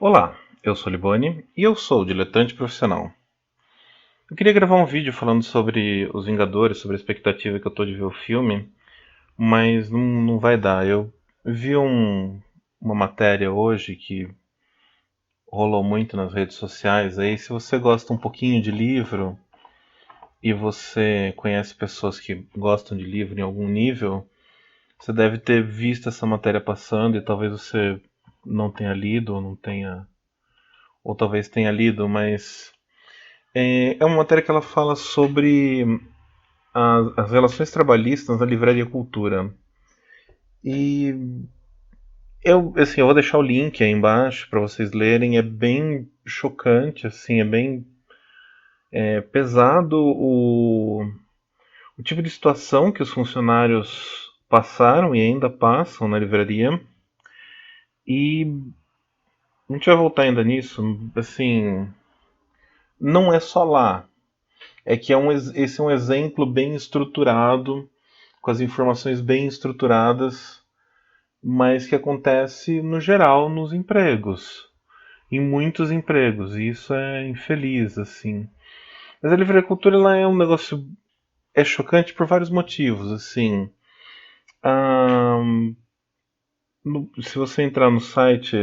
Olá, eu sou Liboni e eu sou diletante profissional. Eu queria gravar um vídeo falando sobre Os Vingadores, sobre a expectativa que eu tô de ver o filme, mas não vai dar. Eu vi uma matéria hoje que rolou muito nas redes sociais aí. Se você gosta um pouquinho de livro e você conhece pessoas que gostam de livro em algum nível, você deve ter visto essa matéria passando e talvez você não tenha lido ou não tenha, ou talvez tenha lido, mas é uma matéria que ela fala sobre as relações trabalhistas na Livraria Cultura. E eu vou deixar o link aí embaixo para vocês lerem. É bem chocante, assim, é bem pesado o tipo de situação que os funcionários passaram e ainda passam na livraria. E a gente vai voltar ainda nisso. Assim, não é só lá. É que esse é um exemplo bem estruturado, com as informações bem estruturadas, mas que acontece no geral nos empregos, em muitos empregos, e isso é infeliz, assim. Mas a livre-cultura ela é um negócio é chocante por vários motivos, assim. Ah, se você entrar no site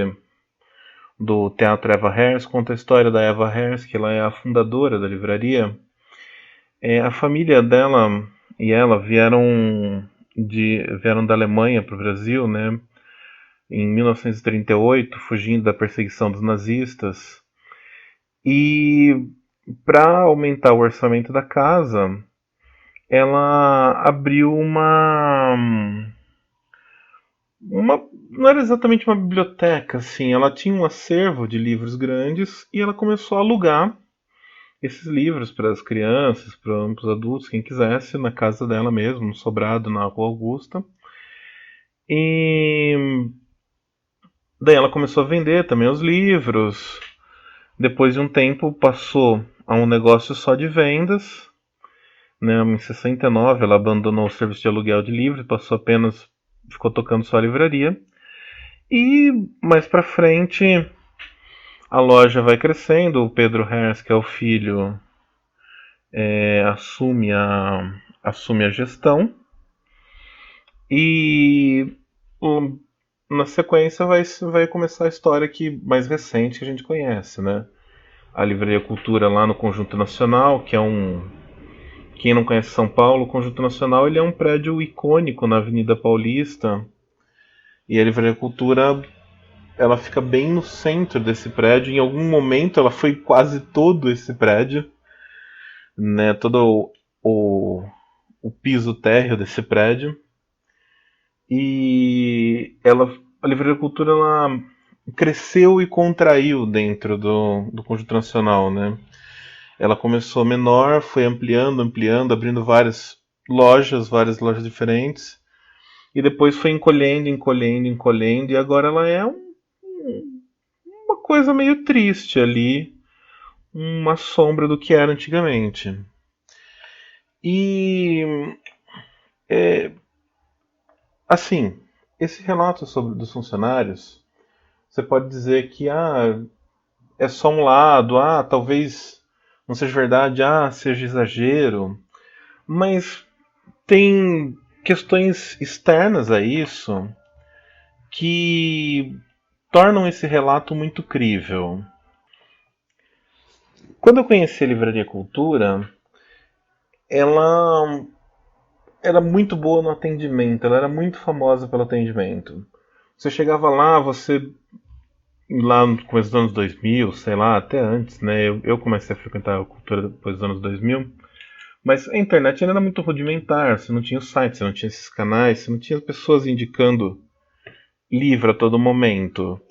do Teatro Eva Hers, conta a história da Eva Hers, que ela é a fundadora da livraria. A família dela e ela vieram da Alemanha para o Brasil, né? Em 1938, fugindo da perseguição dos nazistas. E para aumentar o orçamento da casa, ela abriu uma. Não era exatamente uma biblioteca, assim. Ela tinha um acervo de livros grandes e ela começou a alugar esses livros para as crianças, para os adultos, quem quisesse, na casa dela mesmo, no sobrado, na Rua Augusta. E daí ela começou a vender também os livros. Depois de um tempo passou a um negócio só de vendas, né? Em 69 ela abandonou o serviço de aluguel de livros, ficou tocando só a livraria. E mais para frente a loja vai crescendo, o Pedro Hers, que é o filho, assume a gestão e na sequência vai começar a história mais recente que a gente conhece, né? A Livraria Cultura lá no Conjunto Nacional, que é um. Quem não conhece São Paulo, o Conjunto Nacional ele é um prédio icônico na Avenida Paulista. E a Livraria Cultura ela fica bem no centro desse prédio. Em algum momento ela foi quase todo esse prédio, né? Todo o piso térreo desse prédio. E a Livraria Cultura ela cresceu e contraiu dentro do Conjunto Nacional, né? Ela começou menor, foi ampliando, ampliando, abrindo várias lojas diferentes. E depois foi encolhendo, encolhendo, encolhendo. E agora ela é uma coisa meio triste ali. Uma sombra do que era antigamente. E, assim, esse relato dos funcionários, você pode dizer que é só um lado, talvez não seja verdade, seja exagero. Mas tem questões externas a isso que tornam esse relato muito crível. Quando eu conheci a Livraria Cultura, ela era muito boa no atendimento, ela era muito famosa pelo atendimento. Você chegava lá no começo dos anos 2000, sei lá, até antes, né? Eu comecei a frequentar a cultura depois dos anos 2000, mas a internet ainda era muito rudimentar, você não tinha o site, você não tinha esses canais, você não tinha pessoas indicando livro a todo momento.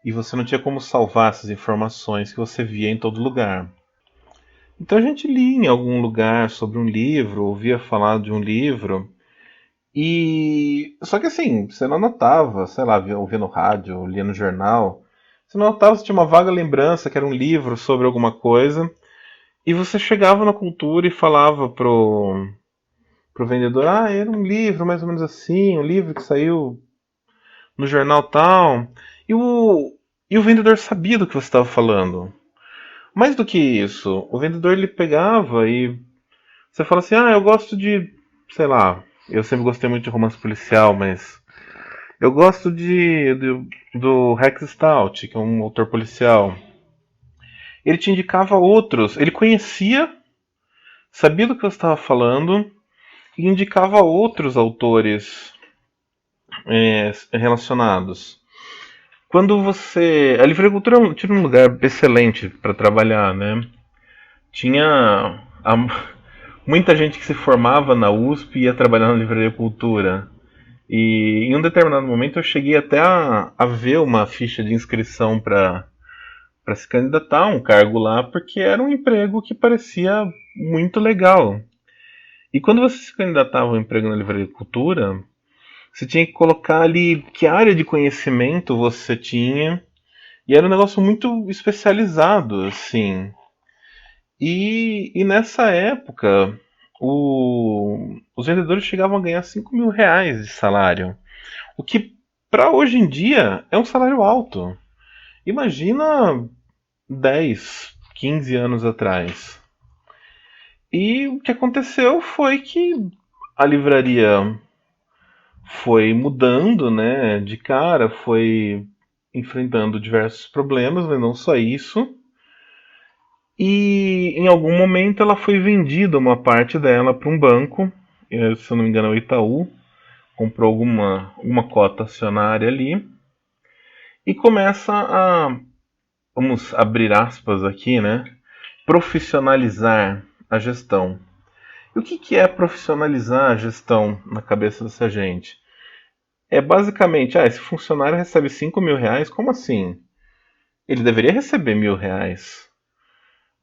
E você não tinha como salvar essas informações que você via em todo lugar. Então a gente lia em algum lugar sobre um livro, ouvia falar de um livro, e. Só que assim, você não anotava, sei lá, ouvia no rádio, lia no jornal. Você não anotava, você tinha uma vaga lembrança que era um livro sobre alguma coisa, e você chegava na cultura e falava pro vendedor, era um livro mais ou menos assim, um livro que saiu no jornal tal. E E o vendedor sabia do que você estava falando. Mais do que isso, o vendedor ele pegava e você fala assim: ah, eu gosto de, sei lá, eu sempre gostei muito de romance policial, mas eu gosto do Rex Stout, que é um autor policial. Ele te indicava outros, ele conhecia, sabia do que você estava falando e indicava outros autores relacionados. Quando você. A livracultura tinha um lugar excelente para trabalhar, né? Tinha muita gente que se formava na USP e ia trabalhar na livraria cultura. E em um determinado momento eu cheguei até a ver uma ficha de inscrição para se candidatar a um cargo lá, porque era um emprego que parecia muito legal. E quando você se candidatava a um emprego na livraria cultura, você tinha que colocar ali que área de conhecimento você tinha. E era um negócio muito especializado, assim. E nessa época, os vendedores chegavam a ganhar R$ 5.000 de salário. O que, para hoje em dia, é um salário alto. Imagina 10, 15 anos atrás. E o que aconteceu foi que a livraria foi mudando, né, de cara, foi enfrentando diversos problemas, mas não só isso. E em algum momento ela foi vendida uma parte dela para um banco, se eu não me engano é o Itaú, comprou alguma cota acionária ali e começa a, vamos abrir aspas aqui, né, profissionalizar a gestão. E o que é profissionalizar a gestão na cabeça dessa gente? É basicamente, esse funcionário recebe R$ 5.000, como assim? Ele deveria receber R$ 1.000.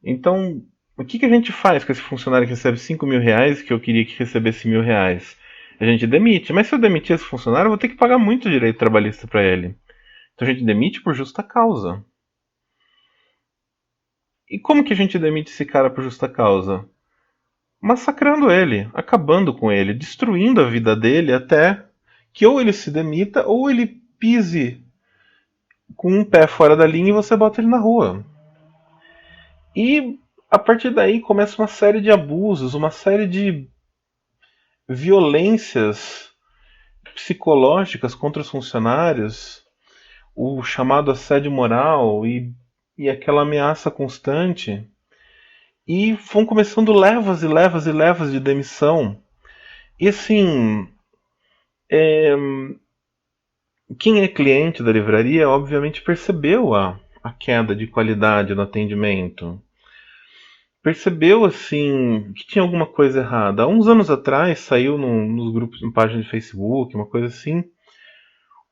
Então, o que a gente faz com esse funcionário que recebe R$ 5.000 que eu queria que recebesse R$ 1.000? A gente demite. Mas se eu demitir esse funcionário, eu vou ter que pagar muito direito trabalhista para ele. Então a gente demite por justa causa. E como que a gente demite esse cara por justa causa? Massacrando ele, acabando com ele, destruindo a vida dele até que ou ele se demita ou ele pise com um pé fora da linha e você bota ele na rua. E a partir daí começa uma série de abusos, uma série de violências psicológicas contra os funcionários, o chamado assédio moral e aquela ameaça constante. E vão começando levas e levas e levas de demissão. E assim, é, quem é cliente da livraria obviamente percebeu a queda de qualidade no atendimento. Percebeu assim que tinha alguma coisa errada. Há uns anos atrás saiu nos grupos, em página de Facebook, uma coisa assim,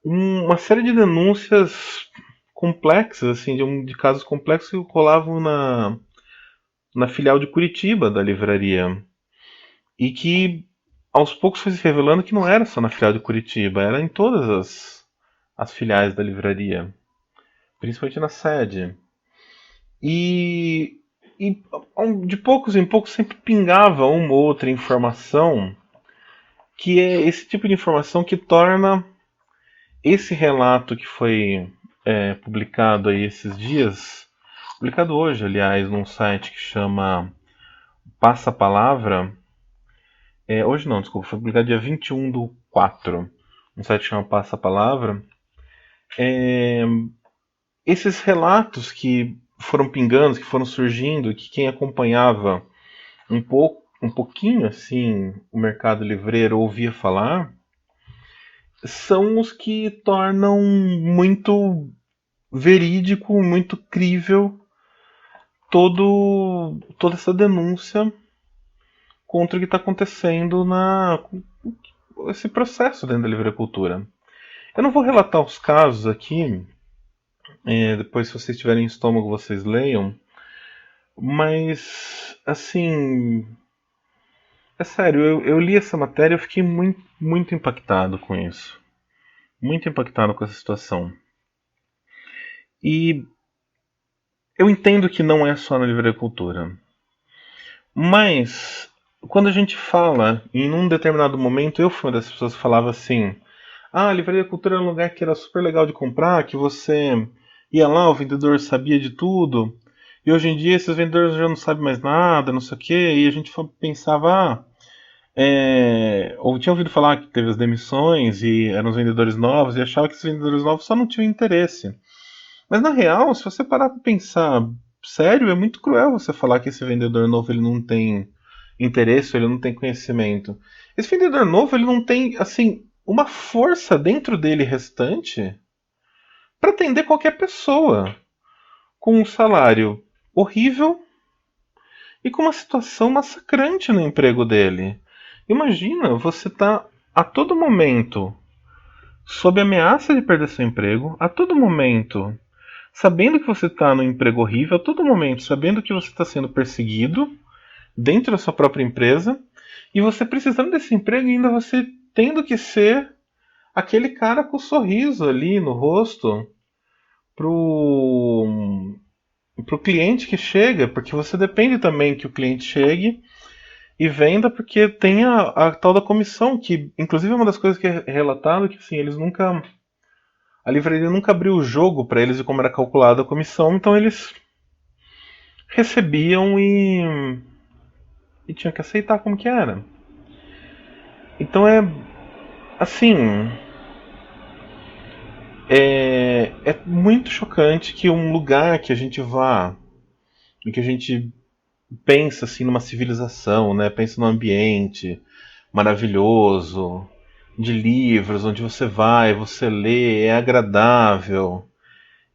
uma série de denúncias complexas, assim, de casos complexos que rolavam na filial de Curitiba da livraria. E que aos poucos foi se revelando que não era só na filial de Curitiba, era em todas as filiais da livraria, principalmente na sede. E, e de poucos em poucos sempre pingava uma ou outra informação que é esse tipo de informação que torna esse relato que foi publicado aí esses dias, publicado hoje, aliás, num site que chama Passa Palavra. Hoje não, desculpa, foi publicado dia 21/4, um site que chama Passa Palavra. É, esses relatos que foram pingando, que foram surgindo, que quem acompanhava um pouquinho assim o mercado livreiro ouvia falar, são os que tornam muito verídico, muito crível toda essa denúncia contra o que está acontecendo esse processo dentro da livre-cultura. Eu não vou relatar os casos aqui, depois se vocês tiverem estômago vocês leiam, mas assim, é sério, eu li essa matéria e eu fiquei muito, muito impactado com isso. Muito impactado com essa situação. E eu entendo que não é só na livre-cultura. Mas, quando a gente fala, em um determinado momento, eu fui uma das pessoas que falava assim: a livraria cultura era um lugar que era super legal de comprar, que você ia lá, o vendedor sabia de tudo. E hoje em dia esses vendedores já não sabem mais nada, não sei o quê. E a gente pensava, ou tinha ouvido falar que teve as demissões e eram os vendedores novos e achava que esses vendedores novos só não tinham interesse. Mas na real, se você parar para pensar sério, é muito cruel você falar que esse vendedor novo ele não tem interesse, ele não tem conhecimento. Esse vendedor novo ele não tem assim uma força dentro dele restante para atender qualquer pessoa com um salário horrível e com uma situação massacrante no emprego dele. Imagina, você tá a todo momento sob ameaça de perder seu emprego, a todo momento sabendo que você está no emprego horrível, a todo momento sabendo que você está sendo perseguido dentro da sua própria empresa, e você precisando desse emprego e ainda você tendo que ser aquele cara com o sorriso ali no rosto pro pro cliente que chega, porque você depende também que o cliente chegue e venda, porque tem a tal da comissão, que inclusive é uma das coisas que é relatado, que assim, eles nunca. A livraria nunca abriu o jogo para eles de como era calculada a comissão, então eles recebiam e tinham que aceitar como que era. Então é assim, é muito chocante que um lugar que a gente vá, em que a gente pensa assim numa civilização, né? Pensa num ambiente maravilhoso, de livros, onde você vai, você lê, é agradável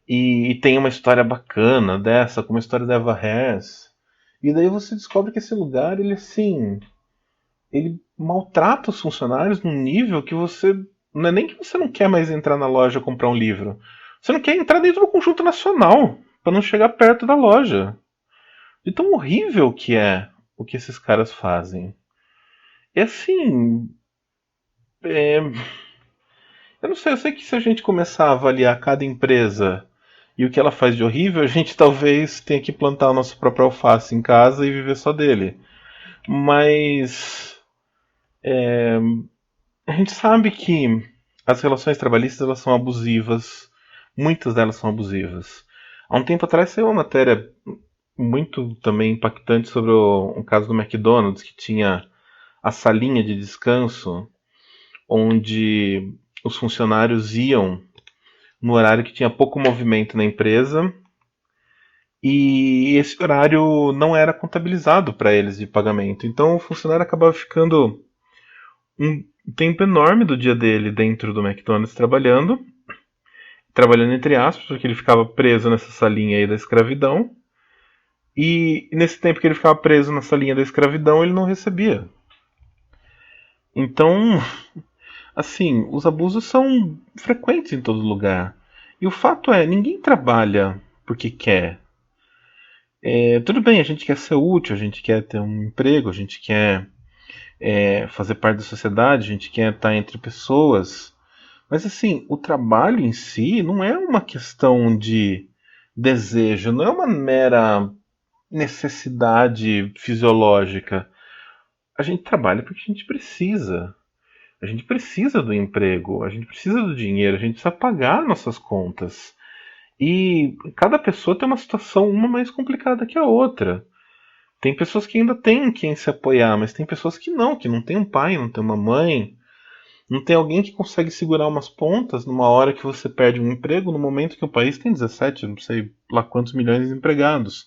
e tem uma história bacana dessa, como a história da Eva Hess. E daí você descobre que esse lugar, ele assim, ele maltrata os funcionários num nível que você não é nem que você não quer mais entrar na loja comprar um livro. Você não quer entrar dentro do conjunto nacional para não chegar perto da loja. De tão horrível que é o que esses caras fazem. E assim, é, eu não sei, eu sei que se a gente começar a avaliar cada empresa e o que ela faz de horrível, a gente talvez tenha que plantar o nosso próprio alface em casa e viver só dele. Mas a gente sabe que as relações trabalhistas elas são abusivas, muitas delas são abusivas. Há um tempo atrás saiu uma matéria muito também impactante sobre um caso do McDonald's que tinha a salinha de descanso onde os funcionários iam no horário que tinha pouco movimento na empresa e esse horário não era contabilizado para eles de pagamento. Então o funcionário acabava ficando um tempo enorme do dia dele dentro do McDonald's trabalhando entre aspas, porque ele ficava preso nessa salinha aí da escravidão. E nesse tempo que ele ficava preso nessa linha da escravidão, ele não recebia. Então, assim, os abusos são frequentes em todo lugar. E o fato é, ninguém trabalha porque quer. Tudo bem, a gente quer ser útil, a gente quer ter um emprego, a gente quer fazer parte da sociedade, a gente quer estar entre pessoas. Mas assim, o trabalho em si não é uma questão de desejo, não é uma mera necessidade fisiológica. A gente trabalha porque a gente precisa. A gente precisa do emprego, a gente precisa do dinheiro, a gente precisa pagar nossas contas. E cada pessoa tem uma situação uma mais complicada que a outra. Tem pessoas que ainda têm quem se apoiar, mas tem pessoas que não tem um pai, não tem uma mãe, não tem alguém que consegue segurar umas pontas numa hora que você perde um emprego, no momento que o país tem 17, não sei lá quantos milhões de empregados.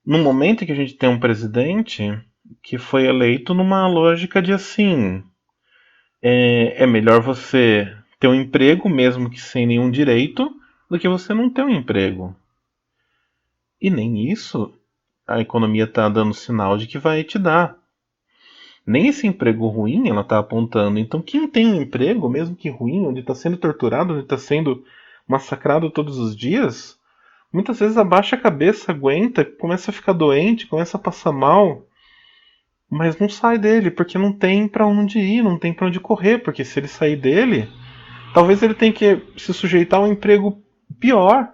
No momento em que a gente tem um presidente que foi eleito numa lógica de assim, é melhor você ter um emprego, mesmo que sem nenhum direito, do que você não ter um emprego. E nem isso a economia está dando sinal de que vai te dar. Nem esse emprego ruim ela está apontando. Então, quem tem um emprego, mesmo que ruim, onde está sendo torturado, onde está sendo massacrado todos os dias, muitas vezes abaixa a cabeça, aguenta, começa a ficar doente, começa a passar mal, mas não sai dele, porque não tem para onde ir, não tem para onde correr, porque se ele sair dele, talvez ele tenha que se sujeitar a um emprego pior,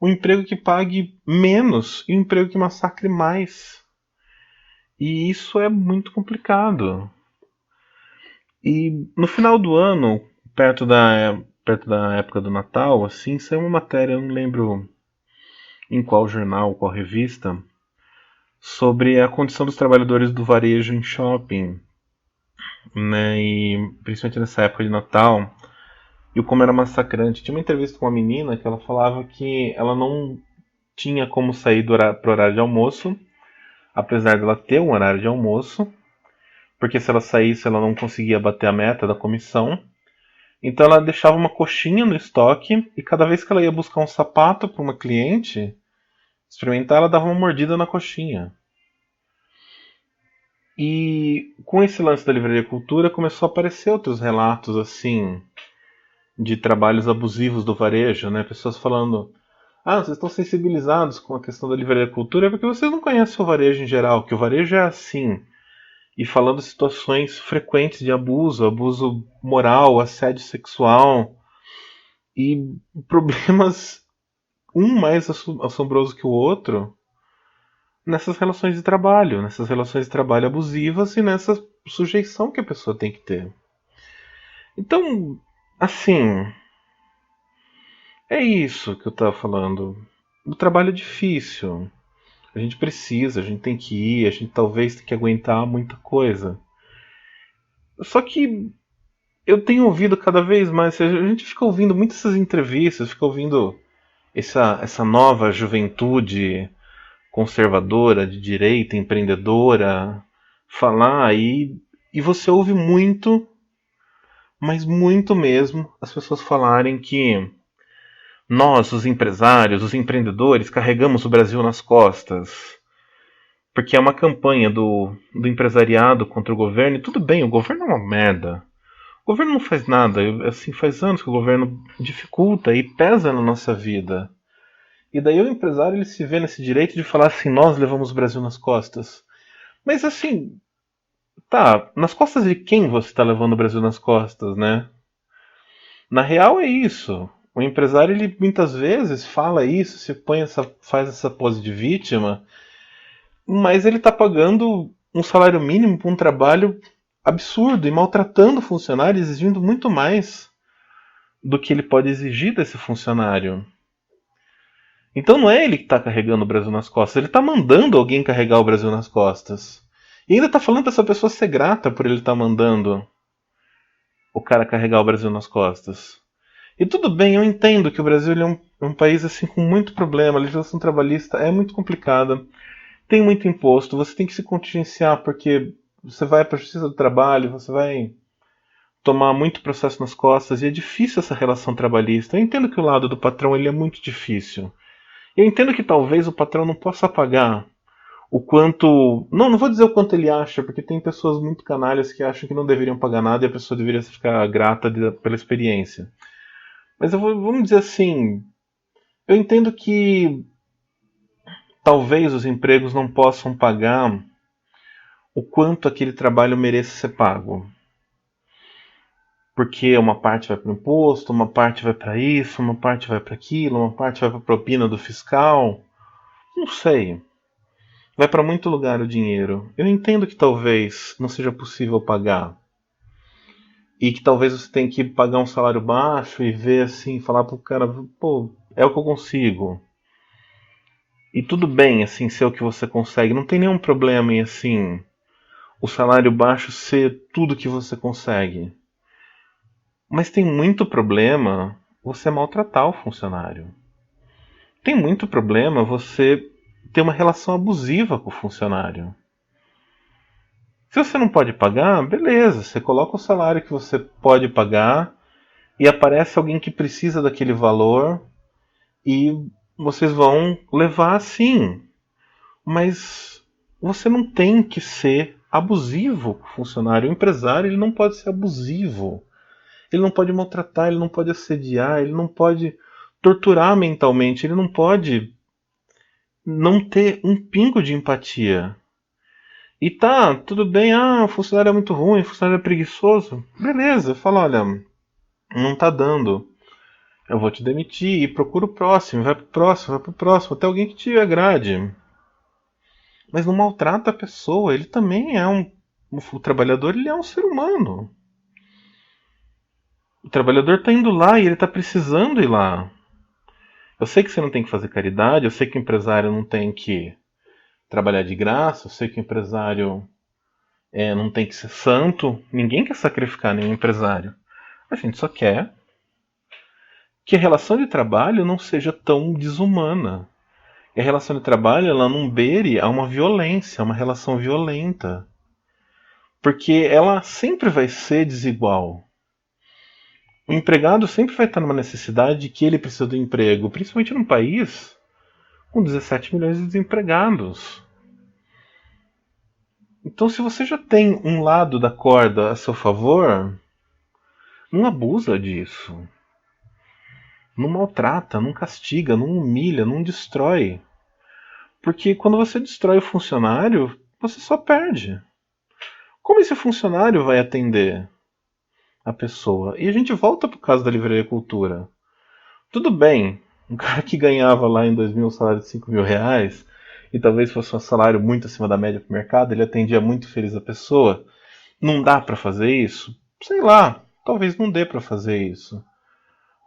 um emprego que pague menos e um emprego que massacre mais. E isso é muito complicado. E no final do ano, perto perto da época do Natal, assim, saiu uma matéria, eu não lembro em qual jornal, qual revista, sobre a condição dos trabalhadores do varejo em shopping, né? E principalmente nessa época de Natal, e o como era massacrante. Tinha uma entrevista com uma menina que ela falava que ela não tinha como sair pro horário de almoço, apesar dela ter um horário de almoço, porque se ela saísse ela não conseguia bater a meta da comissão. Então ela deixava uma coxinha no estoque e cada vez que ela ia buscar um sapato para uma cliente experimentar, ela dava uma mordida na coxinha. E com esse lance da Livraria Cultura começou a aparecer outros relatos assim de trabalhos abusivos do varejo, né? Pessoas falando: "Ah, vocês estão sensibilizados com a questão da Livraria Cultura porque vocês não conhecem o varejo em geral, que o varejo é assim". E falando de situações frequentes de abuso, abuso moral, assédio sexual e problemas um mais assombroso que o outro nessas relações de trabalho abusivas e nessa sujeição que a pessoa tem que ter. Então, assim, é isso que eu estava falando. O trabalho é difícil. A gente precisa, a gente tem que ir, a gente talvez tenha que aguentar muita coisa. Só que eu tenho ouvido cada vez mais, a gente fica ouvindo muitas essas entrevistas, fica ouvindo essa nova juventude conservadora, de direita, empreendedora, falar e você ouve muito, mas muito mesmo, as pessoas falarem que nós, os empresários, os empreendedores, carregamos o Brasil nas costas. Porque é uma campanha do empresariado contra o governo, e tudo bem, o governo é uma merda. O governo não faz nada, assim, faz anos que o governo dificulta e pesa na nossa vida. E daí o empresário ele se vê nesse direito de falar assim, nós levamos o Brasil nas costas. Mas assim, tá, nas costas de quem você está levando o Brasil nas costas, né? Na real é isso. O empresário ele muitas vezes fala isso, faz essa pose de vítima, mas ele está pagando um salário mínimo para um trabalho absurdo e maltratando o funcionário, exigindo muito mais do que ele pode exigir desse funcionário. Então não é ele que está carregando o Brasil nas costas, ele está mandando alguém carregar o Brasil nas costas. E ainda está falando para essa pessoa ser grata por ele estar mandando o cara carregar o Brasil nas costas. E tudo bem, eu entendo que o Brasil é um país assim com muito problema, a legislação trabalhista é muito complicada, tem muito imposto, você tem que se contingenciar porque você vai para a justiça do trabalho, você vai tomar muito processo nas costas e é difícil essa relação trabalhista. Eu entendo que o lado do patrão ele é muito difícil. Eu entendo que talvez o patrão não possa pagar o quanto. Não vou dizer o quanto ele acha, porque tem pessoas muito canalhas que acham que não deveriam pagar nada e a pessoa deveria ficar grata pela experiência. Mas vamos dizer assim, eu entendo que talvez os empregos não possam pagar o quanto aquele trabalho merece ser pago. Porque uma parte vai para o imposto, uma parte vai para isso, uma parte vai para aquilo, uma parte vai para a propina do fiscal. Não sei. Vai para muito lugar o dinheiro. Eu entendo que talvez não seja possível pagar. E que talvez você tenha que pagar um salário baixo e ver assim, falar pro cara, pô, é o que eu consigo. E tudo bem, assim, ser o que você consegue. Não tem nenhum problema em, assim, o salário baixo ser tudo que você consegue. Mas tem muito problema você maltratar o funcionário. Tem muito problema você ter uma relação abusiva com o funcionário. Se você não pode pagar, beleza, você coloca o salário que você pode pagar e aparece alguém que precisa daquele valor e vocês vão levar assim. Mas você não tem que ser abusivo com o funcionário. O empresário ele não pode ser abusivo. Ele não pode maltratar, ele não pode assediar, ele não pode torturar mentalmente, ele não pode não ter um pingo de empatia. E tá, tudo bem, o funcionário é muito ruim, o funcionário é preguiçoso. Beleza, fala, olha, não tá dando. Eu vou te demitir e procura o próximo, vai pro próximo, vai pro próximo, até alguém que te agrade. Mas não maltrata a pessoa, ele também é o trabalhador, ele é um ser humano. O trabalhador está indo lá e ele está precisando ir lá. Eu sei que você não tem que fazer caridade, eu sei que o empresário não tem que trabalhar de graça, eu sei que o empresário não tem que ser santo. Ninguém quer sacrificar nenhum empresário. A gente só quer que a relação de trabalho não seja tão desumana. E a relação de trabalho ela não beire a uma violência, a uma relação violenta. Porque ela sempre vai ser desigual. O empregado sempre vai estar numa necessidade de que ele precisa do emprego, principalmente num país com 17 milhões de desempregados. Então, se você já tem um lado da corda a seu favor, não abusa disso. Não maltrata, não castiga, não humilha, não destrói. Porque quando você destrói o funcionário, você só perde. Como esse funcionário vai atender a pessoa? E a gente volta para o caso da livraria cultura. Tudo bem, um cara que ganhava lá em 2000 um salário de 5 mil reais, e talvez fosse um salário muito acima da média para o mercado, ele atendia muito feliz a pessoa. Não dá para fazer isso? Sei lá, talvez não dê para fazer isso.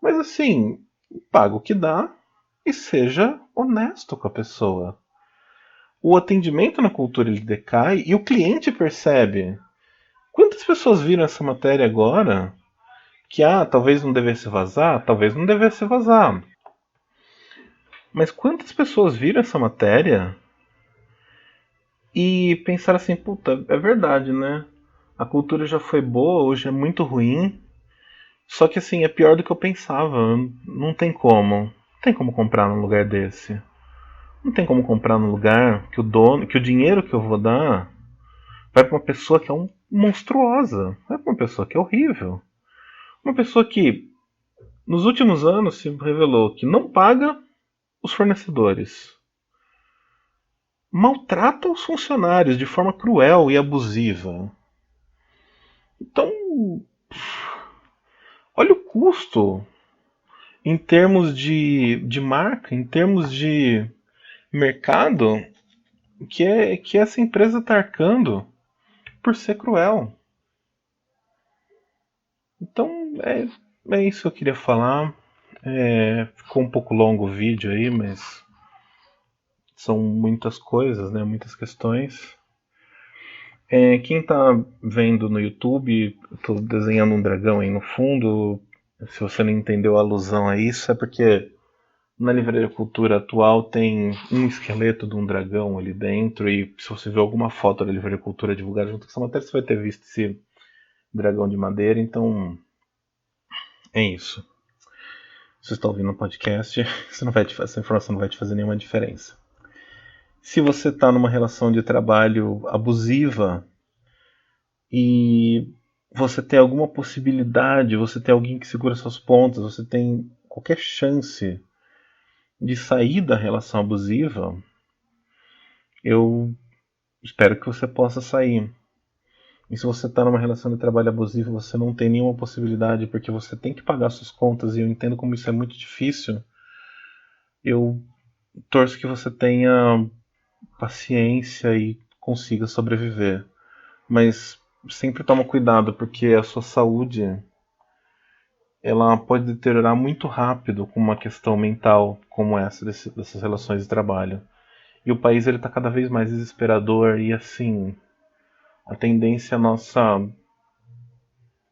Mas assim, paga o que dá e seja honesto com a pessoa. O atendimento na cultura ele decai e o cliente percebe. Quantas pessoas viram essa matéria agora que talvez não devesse vazar, talvez não devesse vazar. Mas quantas pessoas viram essa matéria e pensaram assim, puta, é verdade, né? A cultura já foi boa, hoje é muito ruim. Só que assim, é pior do que eu pensava. Não tem como. Não tem como comprar num lugar desse. Não tem como comprar num lugar que o dono, que o dinheiro que eu vou dar vai para uma pessoa que é monstruosa. Vai para uma pessoa que é horrível. Uma pessoa que nos últimos anos se revelou que não paga os fornecedores. Maltrata os funcionários de forma cruel e abusiva. Então, olha o custo em termos de marca, em termos de mercado, que essa empresa está arcando por ser cruel. Então, é isso que eu queria falar. Ficou um pouco longo o vídeo aí, mas são muitas coisas, né? Muitas questões. Quem está vendo no YouTube, eu estou desenhando um dragão aí no fundo. Se você não entendeu a alusão a isso, é porque na livraria cultura atual tem um esqueleto de um dragão ali dentro. E se você ver alguma foto da livraria cultura divulgada junto com essa matéria, você vai ter visto esse dragão de madeira. Então, é isso. Se você está ouvindo um podcast, essa informação não vai te fazer nenhuma diferença. Se você está numa relação de trabalho abusiva e você tem alguma possibilidade, você tem alguém que segura suas pontas, você tem qualquer chance de sair da relação abusiva, eu espero que você possa sair. E se você está numa relação de trabalho abusivo, você não tem nenhuma possibilidade porque você tem que pagar suas contas e eu entendo como isso é muito difícil. Eu torço que você tenha paciência e consiga sobreviver. Mas sempre toma cuidado porque a sua saúde ela pode deteriorar muito rápido com uma questão mental como essa dessas relações de trabalho. E o país ele está cada vez mais desesperador e assim a tendência é a nossa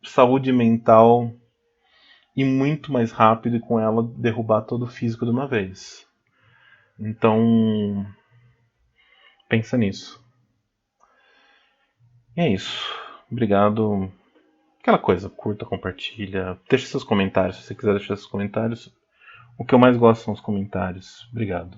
saúde mental ir muito mais rápido e com ela derrubar todo o físico de uma vez. Então pensa nisso. E é isso. Obrigado. Aquela coisa, curta, compartilha, deixa seus comentários se você quiser deixar seus comentários. O que eu mais gosto são os comentários. Obrigado.